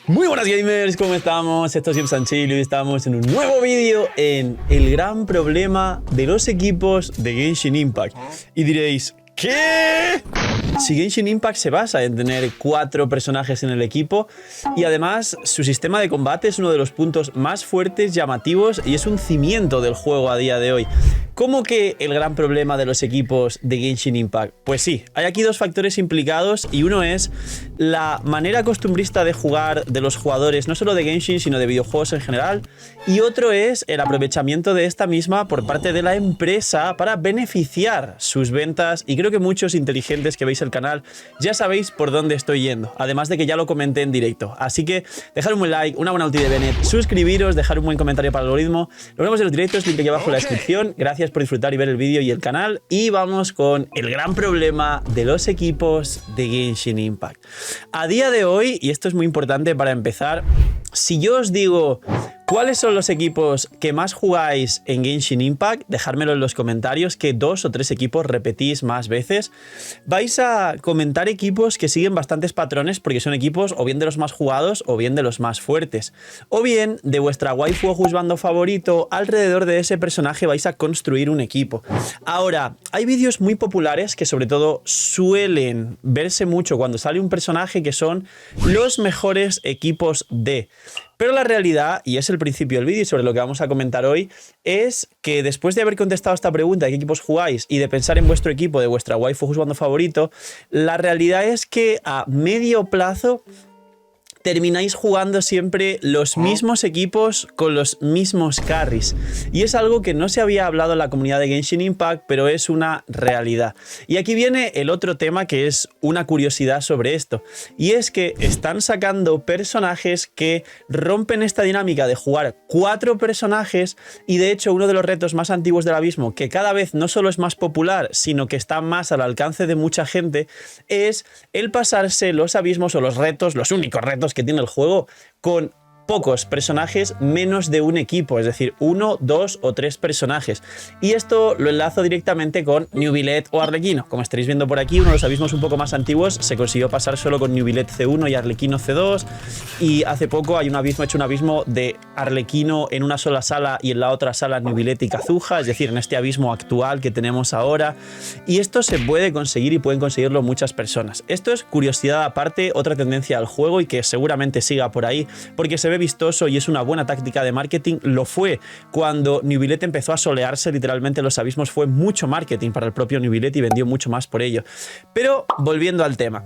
Muy buenas gamers, ¿cómo estamos? Esto es Sanchilo y estamos en un nuevo vídeo en el gran problema de los equipos de Genshin Impact. Y diréis, ¿qué? Si Genshin Impact se basa en tener 4 personajes en el equipo y además su sistema de combate es uno de los puntos más fuertes, llamativos y es un cimiento del juego a día de hoy. ¿Cómo que el gran problema de los equipos de Genshin Impact? Pues sí, hay aquí dos factores implicados y uno es la manera costumbrista de jugar de los jugadores, no solo de Genshin, sino de videojuegos en general, y otro es el aprovechamiento de esta misma por parte de la empresa para beneficiar sus ventas, y creo que muchos inteligentes que veis el canal ya sabéis por dónde estoy yendo, además de que ya lo comenté en directo. Así que dejad un buen like, una buena ulti de Bennett, suscribiros, dejar un buen comentario para el algoritmo. Nos vemos en los directos, link aquí abajo en la descripción. Gracias por disfrutar y ver el vídeo y el canal, y vamos con el gran problema de los equipos de Genshin Impact. A día de hoy, y esto es muy importante para empezar, si yo os digo ¿cuáles son los equipos que más jugáis en Genshin Impact? Dejármelo en los comentarios, que 2 o 3 equipos repetís más veces. Vais a comentar equipos que siguen bastantes patrones porque son equipos o bien de los más jugados o bien de los más fuertes. O bien de vuestra waifu o juzgando favorito, alrededor de ese personaje vais a construir un equipo. Ahora, hay vídeos muy populares que sobre todo suelen verse mucho cuando sale un personaje que son los mejores equipos de... Pero la realidad, y es el principio del vídeo y sobre lo que vamos a comentar hoy, es que después de haber contestado esta pregunta de qué equipos jugáis y de pensar en vuestro equipo, de vuestra waifu jugando favorito, la realidad es que a medio plazo termináis jugando siempre los mismos equipos con los mismos carries. Y es algo que no se había hablado en la comunidad de Genshin Impact, pero es una realidad. Y aquí viene el otro tema que es una curiosidad sobre esto. Y es que están sacando personajes que rompen esta dinámica de jugar 4 personajes, y de hecho uno de los retos más antiguos del abismo, que cada vez no solo es más popular, sino que está más al alcance de mucha gente, es el pasarse los abismos o los retos, los únicos retos que tiene el juego, con pocos personajes, menos de un equipo, es decir, 1, 2 o 3 personajes. Y esto lo enlazo directamente con Neuvillette o Arlequino. Como estaréis viendo por aquí, uno de los abismos un poco más antiguos se consiguió pasar solo con Neuvillette C1 y Arlequino C2, y hace poco hay un abismo, hecho un abismo de Arlequino en una sola sala y en la otra sala Neuvillette y Kazuha, es decir, en este abismo actual que tenemos ahora, y esto se puede conseguir y pueden conseguirlo muchas personas. Esto es curiosidad aparte, otra tendencia al juego y que seguramente siga por ahí, porque se ve vistoso y es una buena táctica de marketing. Lo fue cuando Neuvillette empezó a solearse literalmente los abismos, fue mucho marketing para el propio Neuvillette y vendió mucho más por ello. Pero volviendo al tema,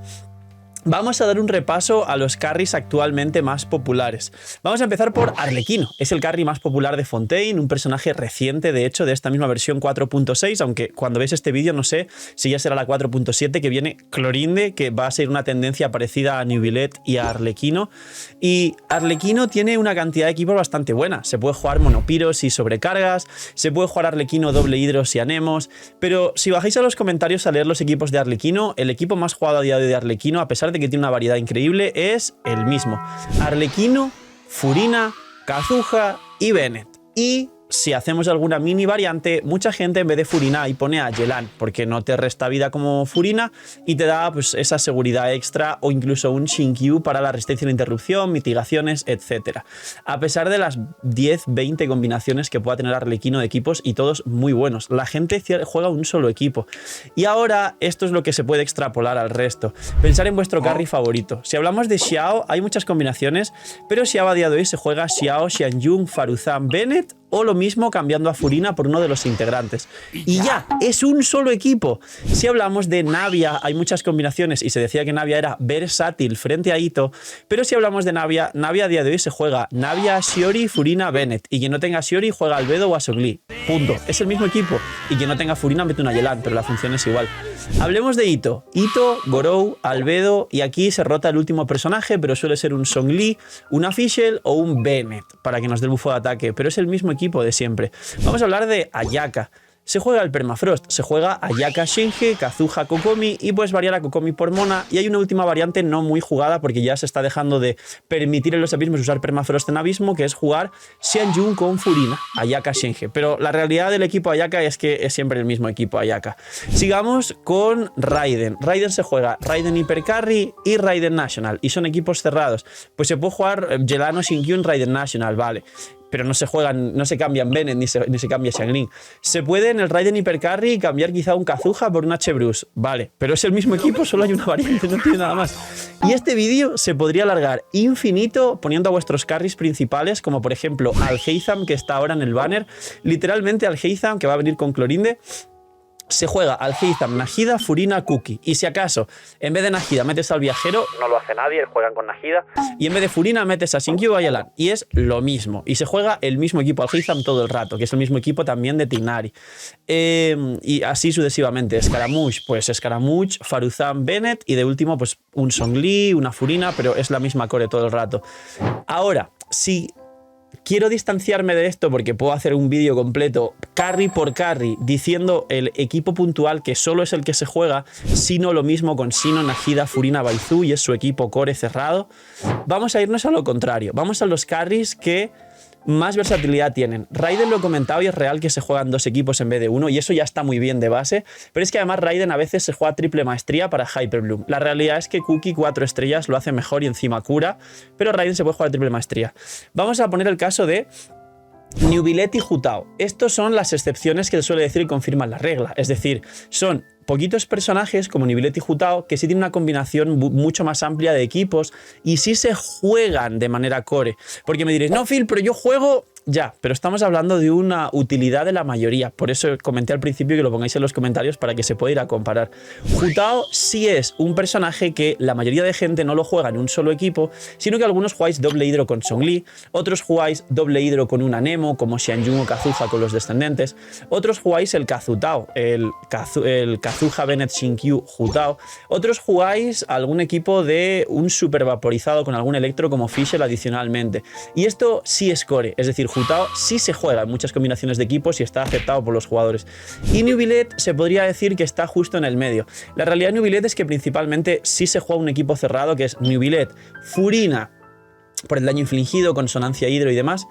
vamos a dar un repaso a los carries actualmente más populares. Vamos a empezar por Arlequino. Es el carry más popular de Fontaine, un personaje reciente, de hecho, de esta misma versión 4.6, aunque cuando veis este vídeo no sé si ya será la 4.7, que viene Clorinde, que va a ser una tendencia parecida a Neuvillette y a Arlequino. Y Arlequino tiene una cantidad de equipos bastante buena. Se puede jugar monopiros y sobrecargas, se puede jugar Arlequino doble hidros y anemos, pero si bajáis a los comentarios a leer los equipos de Arlequino, el equipo más jugado a día de hoy de Arlequino, a pesar de que tiene una variedad increíble, es el mismo: Arlequino, Furina, Kazuha y Bennett. Y si hacemos alguna mini variante, mucha gente en vez de Furina ahí pone a Yelan, porque no te resta vida como Furina y te da pues esa seguridad extra, o incluso un Shinkyu para la resistencia a la interrupción, mitigaciones, etc. A pesar de las 10-20 combinaciones que pueda tener Arlequino de equipos, y todos muy buenos, la gente juega un solo equipo. Y ahora esto es lo que se puede extrapolar al resto. Pensar en vuestro carry favorito. Si hablamos de Xiao, hay muchas combinaciones, pero Xiao a día de hoy se juega Xiao, Xianyun, Faruzan, Bennett, o lo mismo cambiando a Furina por uno de los integrantes. Y ya, es un solo equipo. Si hablamos de Navia, hay muchas combinaciones y se decía que Navia era versátil frente a Itto, pero si hablamos de Navia, Navia a día de hoy se juega Navia, Shiori, Furina, Bennett, y quien no tenga Shiori juega Albedo o a Sogli. Punto. Es el mismo equipo. Y quien no tenga Furina mete una Yelan, pero la función es igual. Hablemos de Itto. Itto, Gorou, Albedo, y aquí se rota el último personaje, pero suele ser un Zhongli, una Fischl o un Bennett para que nos dé el bufo de ataque, pero es el mismo equipo de siempre. Vamos a hablar de Ayaka. se juega el Permafrost, se juega Ayaka Shinge, Kazuha Kokomi y puedes variar a Kokomi por Mona. Y hay una última variante no muy jugada porque ya se está dejando de permitir en los abismos usar Permafrost en abismo, que es jugar Xianjun con Furina, Ayaka Shinge. Pero la realidad del equipo Ayaka es que es siempre el mismo equipo Ayaka. Sigamos con Raiden. Raiden se juega Raiden Hyper Carry y Raiden National y son equipos cerrados. Pues se puede jugar Gelano, Shinkyun, Raiden National, vale. Pero no se juegan, no se cambian Bennett ni se cambia Xiangling. Se puede en el Raiden Hyper Carry cambiar quizá un Kazuha por un H-Bruce, vale, pero es el mismo equipo, solo hay una variante, no tiene nada más. Y este vídeo se podría alargar infinito poniendo a vuestros carries principales, como por ejemplo al Heizam, que está ahora en el banner, literalmente al Heizam, que va a venir con Clorinde. Se juega al Heizam, Nahida, Furina, Kuki. Y si acaso, en vez de Nahida metes al viajero, no lo hace nadie, juegan con Nahida. Y en vez de Furina metes a Shinkyu o a Yelan. Y es lo mismo. Y se juega el mismo equipo al Heizam todo el rato, que es el mismo equipo también de Tignari. Y así sucesivamente. Scaramouche, pues Scaramouche, Faruzan, Bennett. Y de último, pues un Zhongli, una Furina, pero es la misma core todo el rato. Ahora, si quiero distanciarme de esto porque puedo hacer un vídeo completo carry por carry diciendo el equipo puntual que solo es el que se juega, sino lo mismo con Sino, Nahida, Furina, Baizu y es su equipo core cerrado. Vamos a irnos a lo contrario. Vamos a los carries que más versatilidad tienen. Raiden lo he comentado y es real que se juegan dos equipos en vez de uno y eso ya está muy bien de base, pero es que además Raiden a veces se juega triple maestría para Hyper Bloom. La realidad es que Kuki 4 estrellas lo hace mejor y encima cura, pero Raiden se puede jugar triple maestría. Vamos a poner el caso de Neuvillette y Hu-Tao. Estos son las excepciones que suele decir y confirman la regla, es decir, son poquitos personajes como Neuvillette y Hu-Tao que sí tienen una combinación mucho más amplia de equipos y sí se juegan de manera core. Porque me diréis, no Phil, pero yo juego. Ya, pero estamos hablando de una utilidad de la mayoría. Por eso comenté al principio que lo pongáis en los comentarios para que se pueda ir a comparar. Hu-Tao sí es un personaje que la mayoría de gente no lo juega en un solo equipo, sino que algunos jugáis doble hidro con Zhongli, otros jugáis doble hidro con una Nemo, como Xianjun o Kazuha con los descendentes, otros jugáis el Kazutao, el Kazuha Bennett Shinkyu Hu-Tao, otros jugáis algún equipo de un super vaporizado con algún electro como Fischl adicionalmente. Y esto sí es core, es decir, Hu-Tao sí se juega en muchas combinaciones de equipos y está aceptado por los jugadores. Y Neuvillette se podría decir que está justo en el medio. La realidad de Neuvillette es que principalmente sí se juega un equipo cerrado que es Neuvillette, Furina por el daño infligido, consonancia hidro y demás,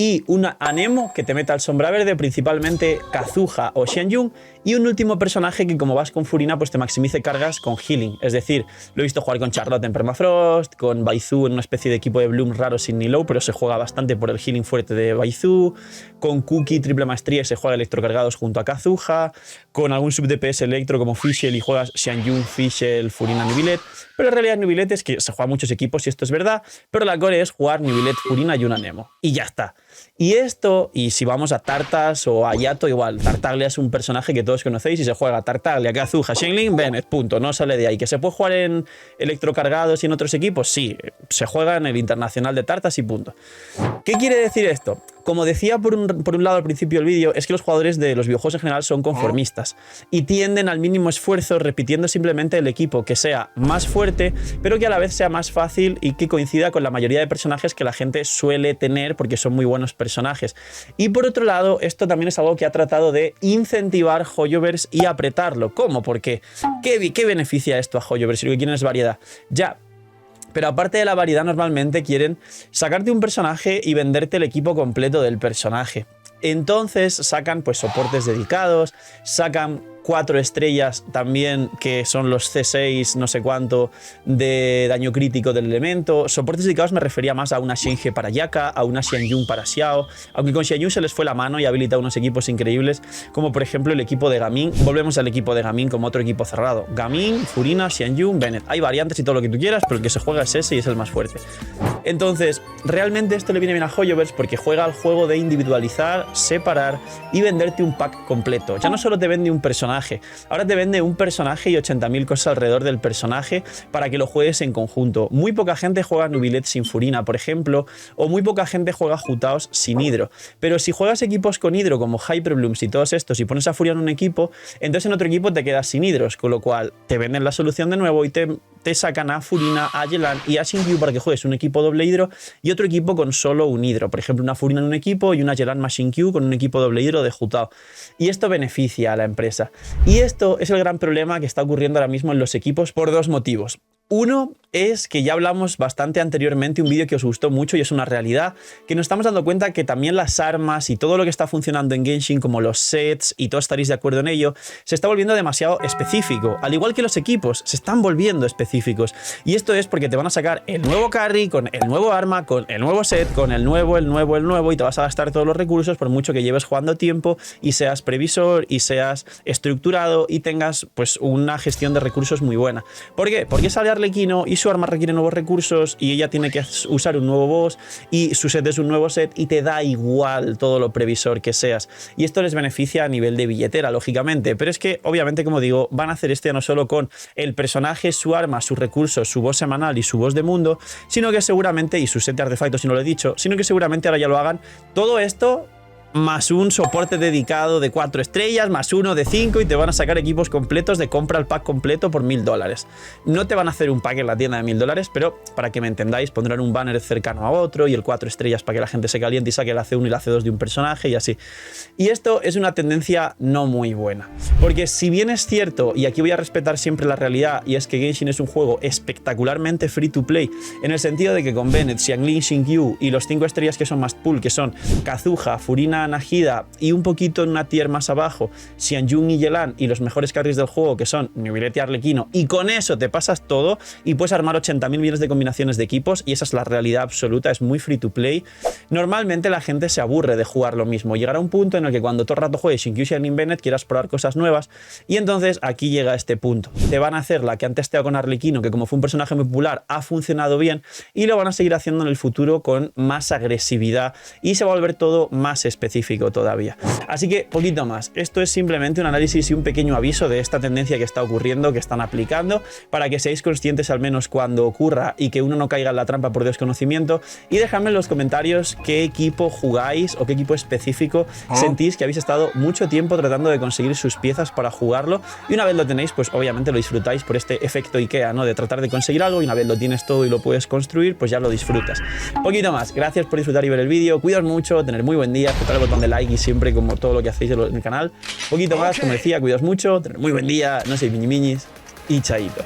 y una Anemo que te meta al sombra verde, principalmente Kazuha o Xianjun, y un último personaje que como vas con Furina pues te maximice cargas con healing, es decir, lo he visto jugar con Charlotte en Permafrost, con Baizu en una especie de equipo de Bloom raro sin ni low, pero se juega bastante por el healing fuerte de Baizu, con Kuki triple maestría y se juega electrocargados junto a Kazuha, con algún sub DPS electro como Fischl y juegas Xianjun, Fischl, Furina, Neuvillette, pero en realidad Neuvillette es que se juega muchos equipos y esto es verdad, pero la core es jugar Neuvillette, Furina y una Nemo, y ya está. Y esto, y si vamos a Tartas o a Yato, igual, Tartaglia es un personaje que todos conocéis y se juega Tartaglia, Kazuha, Xiangling, Bennett, punto, no sale de ahí. ¿Que se puede jugar en electrocargados y en otros equipos? Sí, se juega en el internacional de Tartas y punto. ¿Qué quiere decir esto? Como decía por un lado al principio del vídeo, es que los jugadores de los videojuegos en general son conformistas y tienden al mínimo esfuerzo repitiendo simplemente el equipo que sea más fuerte, pero que a la vez sea más fácil y que coincida con la mayoría de personajes que la gente suele tener porque son muy buenos personajes. Y por otro lado, esto también es algo que ha tratado de incentivar Hoyoverse y apretarlo. ¿Cómo? Porque ¿qué beneficia esto a Hoyoverse? Si lo que quieren es variedad. Ya. Pero aparte de la variedad, normalmente quieren sacarte un personaje y venderte el equipo completo del personaje. Entonces sacan pues soportes dedicados, sacan 4 estrellas también que son los C6 no sé cuánto de daño crítico del elemento. Soportes dedicados me refería más a una Shinge para Yaka, a una Xianjun para Xiao, aunque con Xianjun se les fue la mano y ha habilitado unos equipos increíbles como por ejemplo el equipo de Gaming. Volvemos al equipo de Gaming como otro equipo cerrado. Gaming, Furina, Xianjun, Bennett. Hay variantes y todo lo que tú quieras, pero el que se juega es ese y es el más fuerte. Entonces, realmente esto le viene bien a Hoyoverse porque juega al juego de individualizar, separar y venderte un pack completo. Ya no solo te vende un personaje, ahora te vende un personaje y 80.000 cosas alrededor del personaje para que lo juegues en conjunto. Muy poca gente juega Neuvillette sin Furina, por ejemplo, o muy poca gente juega Hu-Taos sin hidro. Pero si juegas equipos con hidro como Hyper Blooms y todos estos y pones a Furia en un equipo, entonces en otro equipo te quedas sin hidros, con lo cual te venden la solución de nuevo y te te sacan a Furina, a Yelan y a Xingqiu para que juegues un equipo doble hidro y otro equipo con solo un hidro. Por ejemplo, una Furina en un equipo y una Yelan más Xingqiu con un equipo doble hidro de Hu Tao. Y esto beneficia a la empresa. Y esto es el gran problema que está ocurriendo ahora mismo en los equipos por dos motivos. Uno es que ya hablamos bastante anteriormente, un vídeo que os gustó mucho y es una realidad, que nos estamos dando cuenta que también las armas y todo lo que está funcionando en Genshin, como los sets, y todos estaréis de acuerdo en ello, se está volviendo demasiado específico. Al igual que los equipos, se están volviendo específicos. Y esto es porque te van a sacar el nuevo carry, con el nuevo arma, con el nuevo set, con el nuevo, y te vas a gastar todos los recursos por mucho que lleves jugando tiempo y seas previsor y seas estructurado y tengas pues una gestión de recursos muy buena. ¿Por qué? Porque sale Arlequino y su arma requiere nuevos recursos y ella tiene que usar un nuevo boss y su set es un nuevo set y te da igual todo lo previsor que seas. Y esto les beneficia a nivel de billetera, lógicamente. Pero es que, obviamente, como digo, van a hacer esto ya no solo con el personaje, su arma, sus recursos, su boss semanal y su boss de mundo, sino que seguramente, y su set de artefactos, si no lo he dicho, sino que seguramente ahora ya lo hagan todo esto más un soporte dedicado de 4 estrellas, más uno de 5 y te van a sacar equipos completos de compra el pack completo por $1000. No te van a hacer un pack en la tienda de $1000, pero para que me entendáis pondrán un banner cercano a otro y el 4 estrellas para que la gente se caliente y saque el AC1 y el AC2 de un personaje y así. Y esto es una tendencia no muy buena, porque si bien es cierto, y aquí voy a respetar siempre la realidad, y es que Genshin es un juego espectacularmente free to play, en el sentido de que con Bennett, Xiangling, Xingqiu y los 5 estrellas que son más pool, que son Kazuha, Furina, Nahida y un poquito en una tier más abajo Xianjun y Yelan y los mejores carries del juego que son Neuvillette y Arlequino, y con eso te pasas todo y puedes armar 80.000 millones de combinaciones de equipos y esa es la realidad absoluta, es muy free to play. Normalmente la gente se aburre de jugar lo mismo, llegará un punto en el que cuando todo el rato juegues Xingqiu, Xiangling, Bennett quieras probar cosas nuevas y entonces aquí llega este punto, te van a hacer la que han testeado con Arlequino, que como fue un personaje muy popular ha funcionado bien y lo van a seguir haciendo en el futuro con más agresividad y se va a volver todo más específico todavía. Así que poquito más. Esto es simplemente un análisis y un pequeño aviso de esta tendencia que está ocurriendo, que están aplicando, para que seáis conscientes al menos cuando ocurra y que uno no caiga en la trampa por desconocimiento. Y dejadme en los comentarios qué equipo jugáis o qué equipo específico sentís que habéis estado mucho tiempo tratando de conseguir sus piezas para jugarlo y una vez lo tenéis, pues obviamente lo disfrutáis por este efecto IKEA, ¿no? De tratar de conseguir algo y una vez lo tienes todo y lo puedes construir, pues ya lo disfrutas. Poquito más. Gracias por disfrutar y ver el vídeo. Cuidaos mucho, tener muy buen día, apretar el botón de like y siempre como todo lo que hacéis en el canal. Un poquito más, como decía, cuidaos mucho, tener muy buen día, no sé, miñis y chaito.